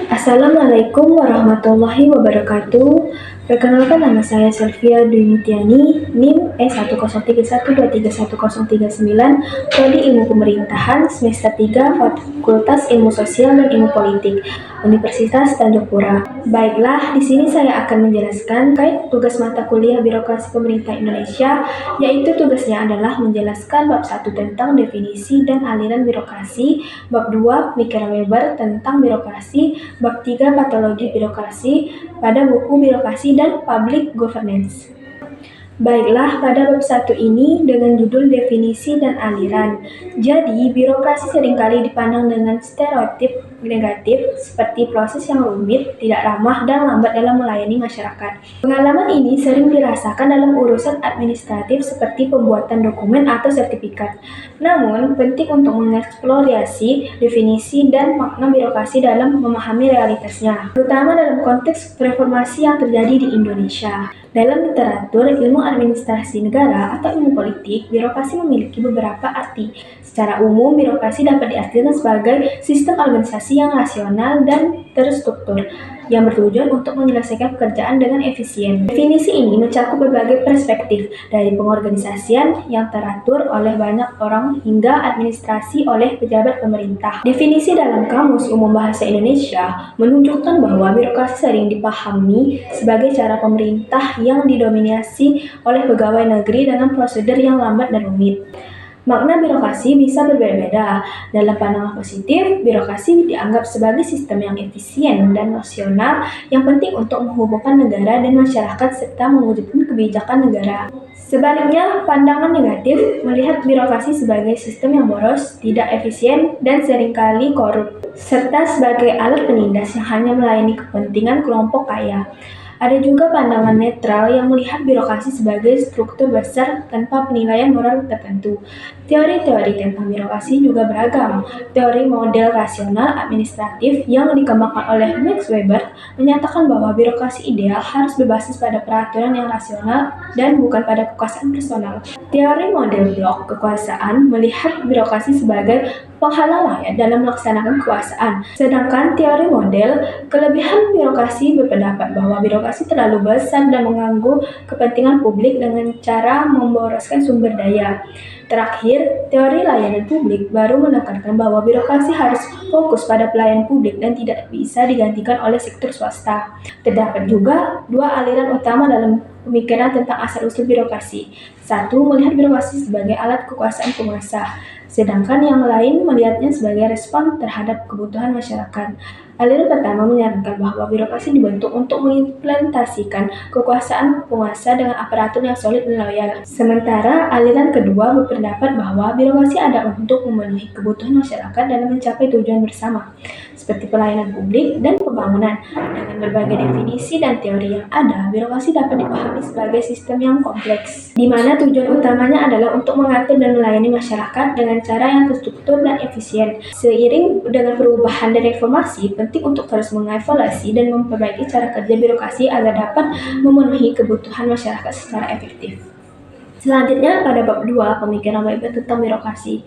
Assalamualaikum warahmatullahi wabarakatuh. Perkenalkan, nama saya Selvia Dwi Mutiani, NIM E10312311039, Prodi Ilmu Pemerintahan, semester 3, Fakultas Ilmu Sosial dan Ilmu Politik, Universitas Tanjung Pura. Baiklah, di sini saya akan menjelaskan terkait tugas mata kuliah Birokrasi Pemerintah Indonesia, yaitu tugasnya adalah menjelaskan bab 1 tentang definisi dan aliran birokrasi, bab 2 pemikiran Weber tentang birokrasi, bab 3 patologi birokrasi pada buku Birokrasi dan Public Governance. Baiklah, pada bab 1 ini dengan judul definisi dan aliran. Jadi, birokrasi seringkali dipandang dengan stereotip negatif seperti proses yang rumit, tidak ramah, dan lambat dalam melayani masyarakat. Pengalaman ini sering dirasakan dalam urusan administratif seperti pembuatan dokumen atau sertifikat. Namun, penting untuk mengeksplorasi definisi dan makna birokrasi dalam memahami realitasnya, terutama dalam konteks reformasi yang terjadi di Indonesia. Dalam literatur ilmu administrasi negara atau ilmu politik, birokrasi memiliki beberapa arti. Secara umum, birokrasi dapat diartikan sebagai sistem organisasi yang rasional dan terstruktur, yang bertujuan untuk menyelesaikan pekerjaan dengan efisien. Definisi ini mencakup berbagai perspektif, dari pengorganisasian yang teratur oleh banyak orang hingga administrasi oleh pejabat pemerintah. Definisi dalam Kamus Umum Bahasa Indonesia menunjukkan bahwa birokrasi sering dipahami sebagai cara pemerintah yang didominasi oleh pegawai negeri dengan prosedur yang lambat dan rumit. Makna birokrasi bisa berbeda-beda. Dalam pandangan positif, birokrasi dianggap sebagai sistem yang efisien dan rasional yang penting untuk menghubungkan negara dan masyarakat serta mewujudkan kebijakan negara. Sebaliknya, pandangan negatif melihat birokrasi sebagai sistem yang boros, tidak efisien, dan seringkali korup, serta sebagai alat penindas yang hanya melayani kepentingan kelompok kaya. Ada juga pandangan netral yang melihat birokrasi sebagai struktur besar tanpa penilaian moral tertentu. Teori-teori tentang birokrasi juga beragam. Teori model rasional administratif yang dikembangkan oleh Max Weber menyatakan bahwa birokrasi ideal harus berbasis pada peraturan yang rasional dan bukan pada kekuasaan personal. Teori model blok kekuasaan melihat birokrasi sebagai penghalang rakyat dalam melaksanakan kekuasaan. Sedangkan teori model kelebihan birokrasi berpendapat bahwa birokrasi terlalu besar dan mengganggu kepentingan publik dengan cara memboroskan sumber daya. Terakhir, teori layanan publik baru menekankan bahwa birokrasi harus fokus pada pelayanan publik dan tidak bisa digantikan oleh sektor swasta. Terdapat juga dua aliran utama dalam pemikiran tentang asal-usul birokrasi. Satu, melihat birokrasi sebagai alat kekuasaan penguasa, sedangkan yang lain melihatnya sebagai respon terhadap kebutuhan masyarakat. Aliran pertama menyarankan bahwa birokrasi dibentuk untuk mengimplementasikan kekuasaan penguasa dengan aparatur yang solid dan loyal. Sementara aliran kedua berpendapat bahwa birokrasi ada untuk memenuhi kebutuhan masyarakat dan mencapai tujuan bersama, seperti pelayanan publik dan pembangunan. Dengan berbagai definisi dan teori yang ada, birokrasi dapat dipahami sebagai sistem yang kompleks, di mana tujuan utamanya adalah untuk mengatur dan melayani masyarakat dengan cara yang terstruktur dan efisien. Seiring dengan perubahan dan reformasi, penting untuk terus mengevaluasi dan memperbaiki cara kerja birokrasi agar dapat memenuhi kebutuhan masyarakat secara efektif. Selanjutnya, pada bab 2, pemikiran Weber tentang birokrasi.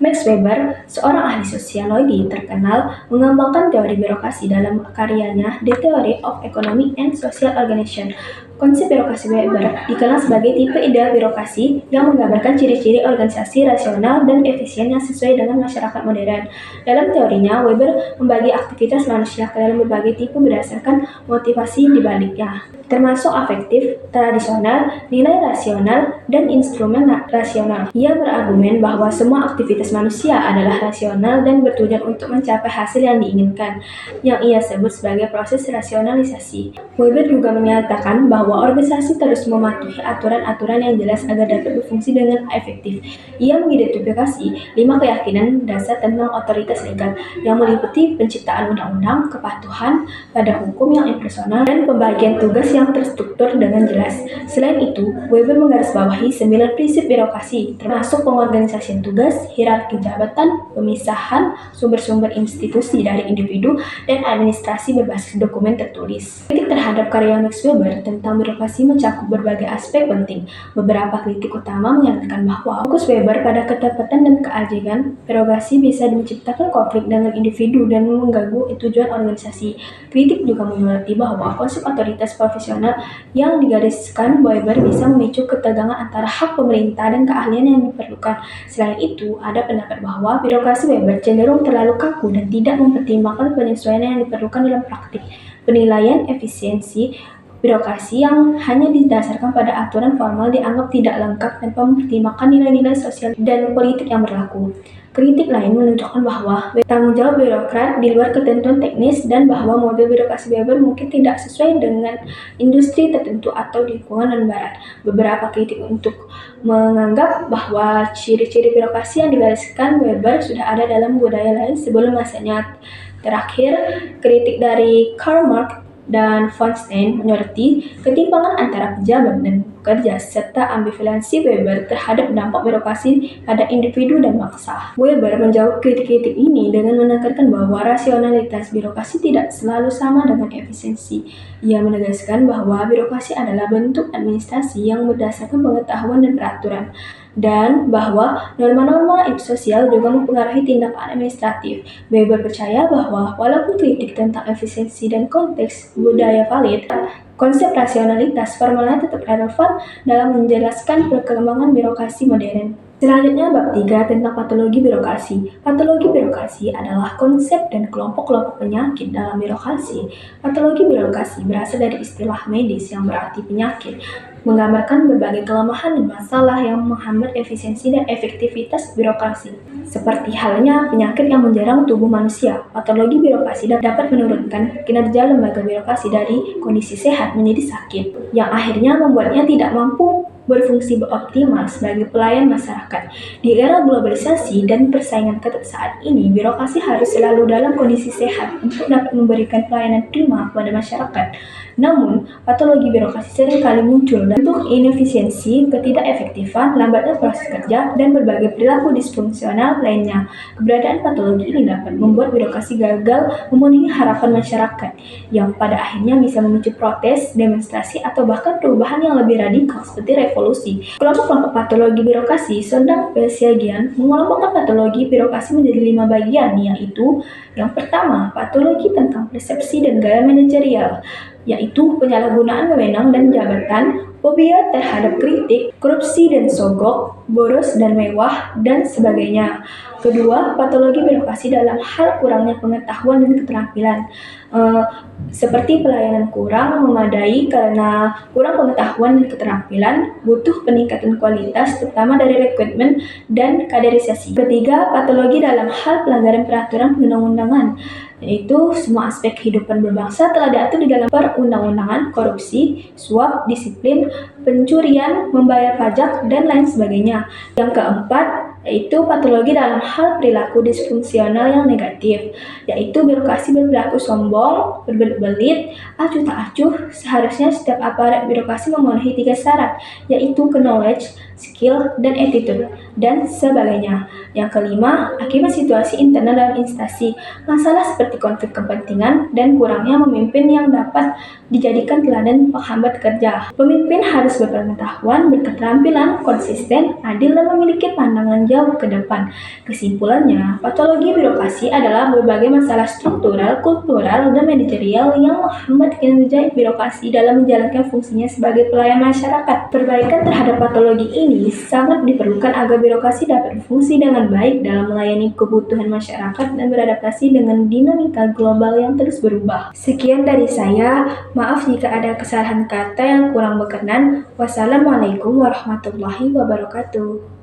Max Weber, seorang ahli sosiologi terkenal, mengembangkan teori birokrasi dalam karyanya The Theory of Economic and Social Organization. Konsep birokrasi Weber dikenal sebagai tipe ideal birokrasi yang menggambarkan ciri-ciri organisasi rasional dan efisien yang sesuai dengan masyarakat modern. Dalam teorinya, Weber membagi aktivitas manusia ke dalam berbagai tipe berdasarkan motivasi di baliknya, termasuk afektif, tradisional, nilai rasional, dan instrumen rasional. Ia berargumen bahwa semua aktivitas manusia adalah rasional dan bertujuan untuk mencapai hasil yang diinginkan, yang ia sebut sebagai proses rasionalisasi. Weber juga menyatakan bahwa organisasi terus mematuhi aturan-aturan yang jelas agar dapat berfungsi dengan efektif. Ia mengidentifikasi 5 keyakinan dasar tentang otoritas legal, yang meliputi penciptaan undang-undang, kepatuhan pada hukum yang impersonal, dan pembagian tugas yang terstruktur dengan jelas. Selain itu, Weber menggarisbawahi 9 prinsip birokrasi, termasuk pengorganisasian tugas, hierarki hierarki jabatan, pemisahan sumber-sumber institusi dari individu, dan administrasi berbasis dokumen tertulis. Kritik terhadap karya Max Weber tentang birokrasi mencakup berbagai aspek penting. Beberapa kritik utama menyatakan bahwa fokus Weber pada ketepatan dan keajegan birokrasi bisa menciptakan konflik dengan individu dan mengganggu tujuan organisasi. Kritik juga menyoroti bahwa konsep otoritas profesional yang digariskan Weber bisa memicu ketegangan antara hak pemerintah dan keahlian yang diperlukan. Selain itu, ada pendapat bahwa birokrasi Weber cenderung terlalu kaku dan tidak mempertimbangkan penyesuaian yang diperlukan dalam praktik. Penilaian efisiensi birokrasi yang hanya didasarkan pada aturan formal dianggap tidak lengkap tanpa mempertimbangkan nilai-nilai sosial dan politik yang berlaku. Kritik lain menunjukkan bahwa tanggung jawab birokrat di luar ketentuan teknis dan bahwa model birokrasi Weber mungkin tidak sesuai dengan industri tertentu atau lingkungan non-barat. Beberapa kritik untuk menganggap bahwa ciri-ciri birokrasi yang digariskan Weber sudah ada dalam budaya lain sebelum masanya. Terakhir, kritik dari Karl Marx dan von Stein menyoroti ketimpangan antara pejabat dan pekerja serta ambivalensi Weber terhadap dampak birokrasi pada individu dan bangsa. Weber menjawab kritik-kritik ini dengan menekankan bahwa rasionalitas birokrasi tidak selalu sama dengan efisiensi. Ia menegaskan bahwa birokrasi adalah bentuk administrasi yang berdasarkan pengetahuan dan peraturan, dan bahwa norma-norma sosial juga mempengaruhi tindakan administratif. Weber percaya bahwa walaupun kritik tentang efisiensi dan konteks budaya valid, konsep rasionalitas formalnya tetap relevan dalam menjelaskan perkembangan birokrasi modern. Selanjutnya, bab 3 tentang patologi birokrasi. Patologi birokrasi adalah konsep dan kelompok-kelompok penyakit dalam birokrasi. Patologi birokrasi berasal dari istilah medis yang berarti penyakit, menggambarkan berbagai kelemahan dan masalah yang menghambat efisiensi dan efektivitas birokrasi. Seperti halnya penyakit yang menjerang tubuh manusia, patologi birokrasi dapat menurunkan kinerja lembaga birokrasi dari kondisi sehat menjadi sakit, yang akhirnya membuatnya tidak mampu berfungsi optimal sebagai pelayan masyarakat. Di era globalisasi dan persaingan ketat saat ini, birokrasi harus selalu dalam kondisi sehat untuk dapat memberikan pelayanan prima kepada masyarakat. Namun, patologi birokrasi seringkali muncul bentuk inefisiensi, ketidakefektifan, lambatnya proses kerja, dan berbagai perilaku disfungsional lainnya. Keberadaan patologi ini dapat membuat birokrasi gagal memenuhi harapan masyarakat, yang pada akhirnya bisa memicu protes, demonstrasi, atau bahkan perubahan yang lebih radikal seperti revolusi. Kelompok-kelompok patologi birokrasi sedang Pelsiagian mengelompokkan patologi birokrasi menjadi 5 bagian, yaitu yang pertama, patologi tentang persepsi dan gaya manajerial, yaitu penyalahgunaan wewenang dan jabatan, fobia terhadap kritik, korupsi dan sogok, boros dan mewah, dan sebagainya. Kedua, patologi birokrasi dalam hal kurangnya pengetahuan dan keterampilan, seperti pelayanan kurang memadai karena kurang pengetahuan dan keterampilan, butuh peningkatan kualitas terutama dari rekrutmen dan kaderisasi. Ketiga, patologi dalam hal pelanggaran peraturan perundang-undangan, yaitu semua aspek kehidupan berbangsa telah diatur di dalam perundang-undangan, korupsi, suap, disiplin, pencurian, membayar pajak, dan lain sebagainya. Yang keempat, yaitu patologi dalam hal perilaku disfungsional yang negatif, yaitu birokrasi berperilaku sombong, berbelit-belit, acuh tak acuh. Seharusnya setiap aparat birokrasi memenuhi 3 syarat, yaitu knowledge, skill, dan attitude, dan sebagainya. Yang kelima, akibat situasi internal dalam instansi, masalah seperti konflik kepentingan dan kurangnya pemimpin yang dapat dijadikan teladan penghambat kerja. Pemimpin harus berpengetahuan, berketerampilan, konsisten, adil, dan memiliki pandangan jauh ke depan. Kesimpulannya, patologi birokrasi adalah berbagai masalah struktural, kultural, dan manajerial yang menghambat kinerja birokrasi dalam menjalankan fungsinya sebagai pelayan masyarakat. Perbaikan terhadap patologi ini sangat diperlukan agar birokrasi dapat berfungsi dengan baik dalam melayani kebutuhan masyarakat dan beradaptasi dengan dinamika global yang terus berubah. Sekian dari saya, maaf jika ada kesalahan kata yang kurang berkenan. Wassalamualaikum warahmatullahi wabarakatuh.